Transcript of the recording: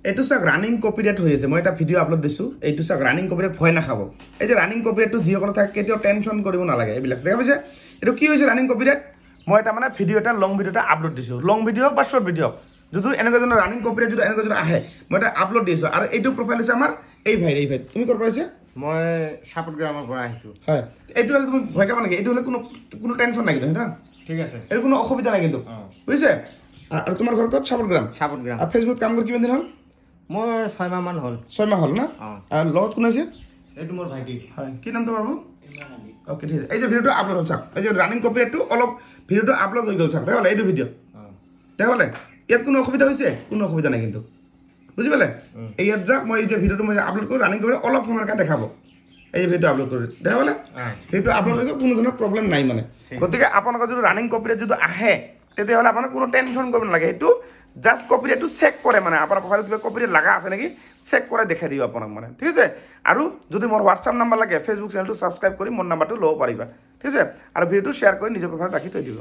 এইটো চাওক running copyright হৈ আছে মই এটা ভিডিঅ' আপলোড দিছোঁ এইটো চাওক ৰানিং কপিৰাইট ভয় নাখাব এই যে ৰানিং কপিৰাইটটো যিসকলে থাকে কেতিয়াও টেনশ্যন কৰিব নালাগে এইবিলাক দেখা পাইছে এইটো কি হৈছে ৰানিং কপিৰাইট মই এটা মানে ভিডিঅ' এটা লং ভিডিঅ' এটা আপলোড দিছোঁ লং ভিডিঅ' বা শ্বৰ্ট ভিডিঅ' যদি এনেকুৱা ধৰণৰ ৰানিং কপিৰাইট যদি এনেকুৱা যদি আহে মই এটা আপলোড দিছোঁ আৰু এইটো প্ৰফাইল হৈছে আমাৰ এই ভাই তুমি ক'ৰ পৰা আহিছে মই সাপোট গ্ৰামৰ পৰা আহিছোঁ হয় এইটো হ'লে তুমি ভয় খাবা নেকি এইটো হ'লে কোনো টেনশ্যন নাই কিন্তু হয় ঠিক আছে এইটো কোনো অসুবিধা নাই কিন্তু বুজিছে আৰু তোমাৰ ঘৰ ক'ত সাপোট গ্ৰাম আৰু ফেচবুকত কাম কৰি কিমান দিন হ'ল মোৰ 6 মাহমান হ'ল 6 মাহ হ'ল না আৰু লগত কোন আছে এইটো মোৰ ভাইটি হয় কি নামটো বাবু অ'কে ঠিক আছে এই যে ভিডিঅ'টো আপলোড হ'ল চাওক এই যে ৰানিং কপিৰাইটটো অলপ ভিডিঅ'টো আপলোড হৈ গ'ল চাওক দেখুৱালে এইটো ভিডিঅ' দেখুৱালে ইয়াত কোনো অসুবিধা হৈছে কোনো অসুবিধা নাই কিন্তু বুজি পালে ইয়াত যাওক মই এই যে ভিডিঅ'টো মই আপলোড কৰোঁ ৰানিং কৰি অলপ সময়ৰ কাৰণে দেখাব এই ভিডিঅ'টো আপলোড কৰি দেখালে ভিডিঅ'টো আপলোড হৈ গ'ল কোনো ধৰণৰ প্ৰব্লেম নাই মানে গতিকে আপোনালোকৰ যদি ৰানিং কপিৰাইট যদি আহে তেতিয়াহ'লে আপোনাক কোনো টেনশ্যন কৰিব নালাগে সেইটো জাষ্ট কপিৰাইটটো চেক কৰে মানে আপোনাৰ প্ৰফাইলত কিবা কপিৰাইট লগা আছে নেকি চেক কৰে দেখাই দিব আপোনাক মানে ঠিক আছে আৰু যদি মোৰ হোৱাটছআপ নাম্বাৰ লাগে ফেচবুক চেনেলটো ছাবস্ক্ৰাইব কৰি মোৰ নাম্বাৰটো ল'ব পাৰিবা ঠিক আছে আৰু ভিডিঅ'টো শ্বেয়াৰ কৰি নিজৰ প্ৰফাইলত ৰাখি থৈ দিব